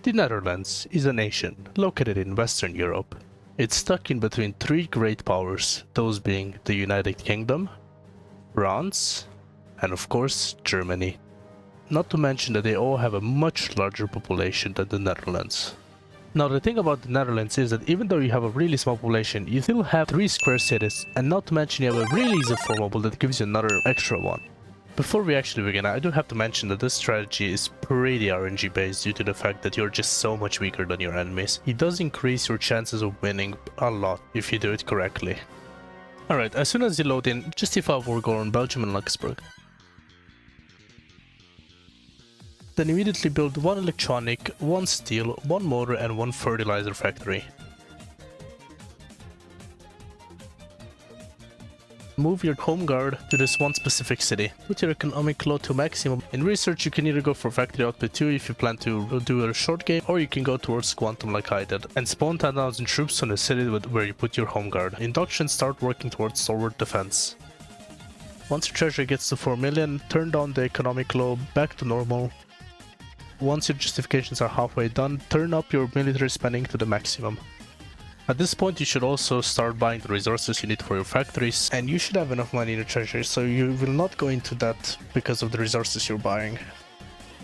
The Netherlands is a nation located in Western Europe. It's stuck in between three great powers, those being the United Kingdom, France, and of course Germany. Not to mention that they all have a much larger population than the Netherlands. Now the thing about the Netherlands is that even though you have a really small population, you still have 3 square cities, and not to mention you have a really easy formable that gives you another extra one. Before we actually begin, I do have to mention that this strategy is pretty RNG based due to the fact that you're just so much weaker than your enemies. It does increase your chances of winning a lot if you do it correctly. Alright, as soon as you load in, just see if I will go on Belgium and Luxembourg. Then immediately build 1 electronic, 1 steel, 1 motor and 1 fertilizer factory. Move your home guard to this one specific city. Put your economic load to maximum. In research you can either go for factory output 2 if you plan to do a short game, or you can go towards quantum like I did, and spawn 10,000 troops on the city where you put your home guard. Induction start working towards stalwart defense. Once your treasury gets to 4 million, turn down the economic load back to normal. Once your justifications are halfway done, turn up your military spending to the maximum. At this point you should also start buying the resources you need for your factories, and you should have enough money in your treasury, so you will not go into debt because of the resources you're buying.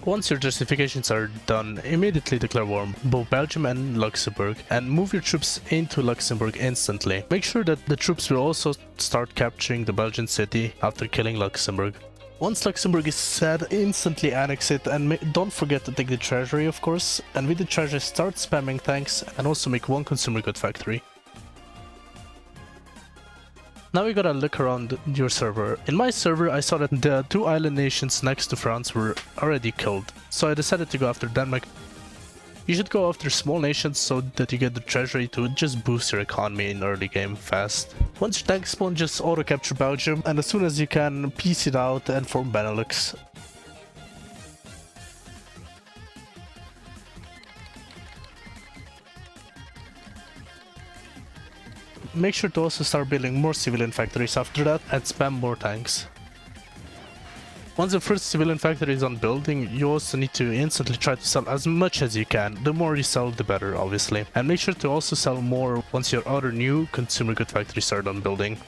Once your justifications are done, immediately declare war on both Belgium and Luxembourg, and move your troops into Luxembourg instantly. Make sure that the troops will also start capturing the Belgian city after killing Luxembourg. Once Luxembourg is set, instantly annex it, and don't forget to take the treasury of course, and with the treasury start spamming tanks and also make 1 consumer good factory. Now we gotta look around your server. In my server I saw that the 2 island nations next to France were already killed, so I decided to go after Denmark. You should go after small nations so that you get the treasury to just boost your economy in early game fast. Once your tank spawn, just auto capture Belgium, and as soon as you can, piece it out and form Benelux. Make sure to also start building more civilian factories after that and spam more tanks. Once the first civilian factory is on building, you also need to instantly try to sell as much as you can. The more you sell, the better, obviously. And make sure to also sell more once your other new consumer good factories start on building.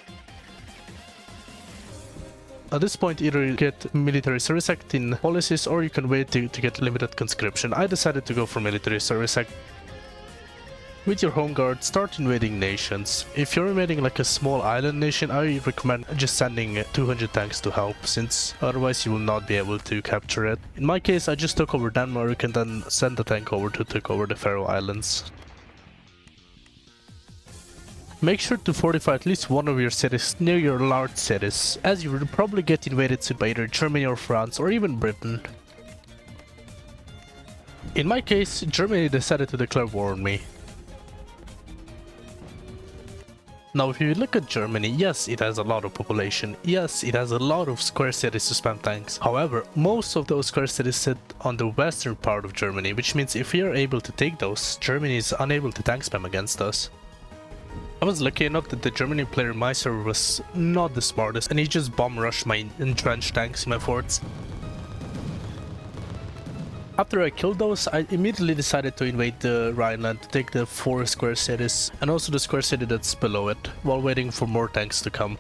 At this point, either you get military service act in policies, or you can wait to get limited conscription. I decided to go for military service act. With your home guard, start invading nations. If you're invading like a small island nation, I recommend just sending 200 tanks to help, since otherwise you will not be able to capture it. In my case, I just took over Denmark and then sent the tank over to take over the Faroe Islands. Make sure to fortify at least one of your cities near your large cities, as you will probably get invaded soon by either Germany or France or even Britain. In my case, Germany decided to declare war on me. Now if you look at Germany, yes, it has a lot of population, yes, it has a lot of square cities to spam tanks. However, most of those square cities sit on the western part of Germany, which means if we are able to take those, Germany is unable to tank spam against us. I was lucky enough that the Germany player in my server was not the smartest, and he just bomb rushed my entrenched tanks in my forts. After I killed those, I immediately decided to invade the Rhineland to take the 4 square cities and also the square city that's below it, while waiting for more tanks to come.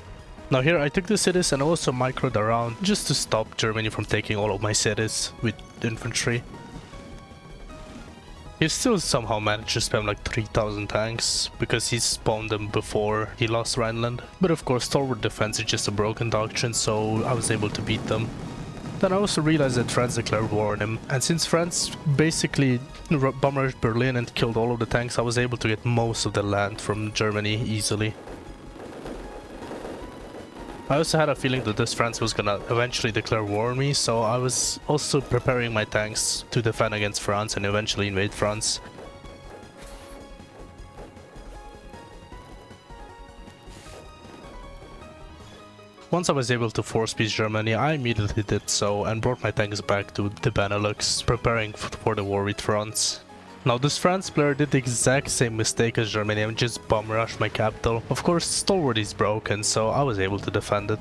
Now here I took the cities and also microed around just to stop Germany from taking all of my cities with infantry. He still somehow managed to spam like 3,000 tanks because he spawned them before he lost Rhineland. But of course stalwart defense is just a broken doctrine, so I was able to beat them. Then I also realized that France declared war on him, and since France basically bomb rushed Berlin and killed all of the tanks, I was able to get most of the land from Germany easily. I also had a feeling that this France was gonna eventually declare war on me, so I was also preparing my tanks to defend against France and eventually invade France. Once I was able to force peace Germany, I immediately did so and brought my tanks back to the Benelux, preparing for the war with France. Now this France player did the exact same mistake as Germany and just bomb rushed my capital. Of course, stalwart is broken, so I was able to defend it.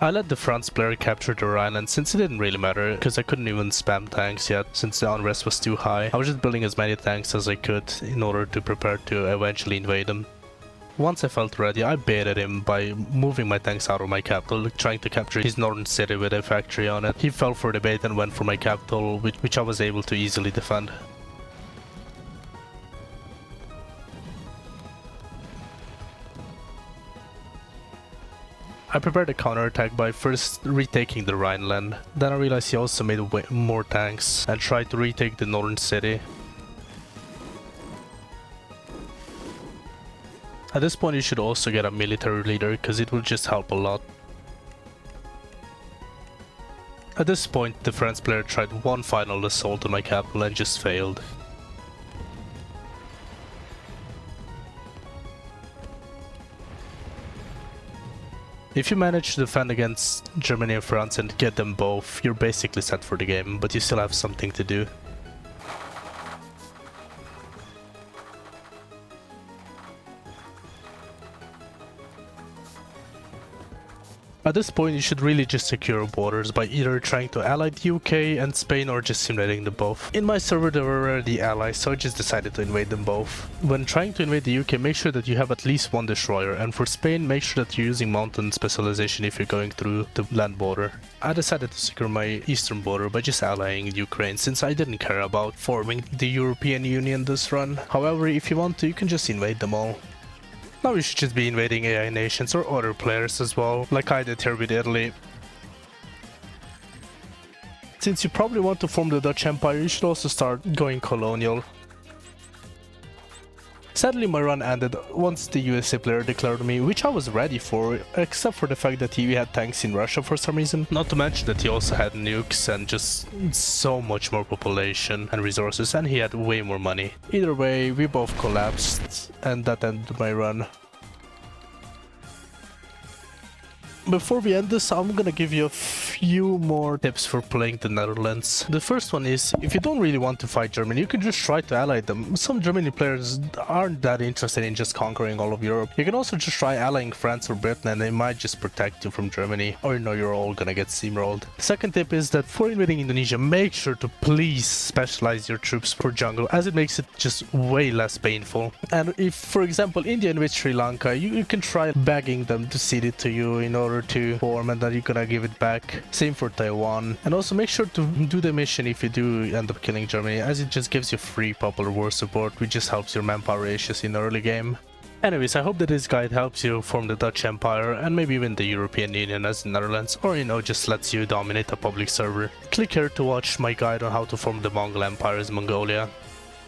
I let the France player capture the Rhine, and since it didn't really matter, because I couldn't even spam tanks yet, since the unrest was too high, I was just building as many tanks as I could in order to prepare to eventually invade him. Once I felt ready, I baited him by moving my tanks out of my capital, trying to capture his northern city with a factory on it. He fell for the bait and went for my capital, which I was able to easily defend. I prepared a counterattack by first retaking the Rhineland. Then I realized he also made way more tanks and tried to retake the northern city. At this point you should also get a military leader, because it will just help a lot. At this point the French player tried one final assault on my capital and just failed. If you manage to defend against Germany and France and get them both, you're basically set for the game, but you still have something to do. At this point you should really just secure borders by either trying to ally the UK and Spain or just invading them both. In my server they were already allies, so I just decided to invade them both. When trying to invade the UK, make sure that you have at least one destroyer, and for Spain make sure that you're using mountain specialization if you're going through the land border. I decided to secure my eastern border by just allying Ukraine, since I didn't care about forming the European Union this run. However, if you want to, you can just invade them all. Now you should just be invading AI nations or other players as well, like I did here with Italy. Since you probably want to form the Dutch Empire, you should also start going colonial. Sadly my run ended once the USA player declared me, which I was ready for, except for the fact that he had tanks in Russia for some reason. Not to mention that he also had nukes and just so much more population and resources, and he had way more money. Either way, we both collapsed, and that ended my run. Before we end this, I'm gonna give you a few more tips for playing the Netherlands. The first one is, if you don't really want to fight Germany, you can just try to ally them. Some Germany players aren't that interested in just conquering all of Europe. You can also just try allying France or Britain, and they might just protect you from Germany, or you know you're all gonna get steamrolled. The second tip is that for invading Indonesia, make sure to please specialize your troops for jungle, as it makes it just way less painful. And if, for example, India invades Sri Lanka, you can try begging them to cede it to you in order to form, and then you're gonna give it back. Same for Taiwan. And also make sure to do the mission if you do end up killing Germany, as it just gives you free popular war support, which just helps your manpower ratios in the early game. Anyways, I hope that this guide helps you form the Dutch Empire and maybe even the European Union as the Netherlands, or you know, just lets you dominate a public server. Click here to watch my guide on how to form the Mongol Empire as Mongolia.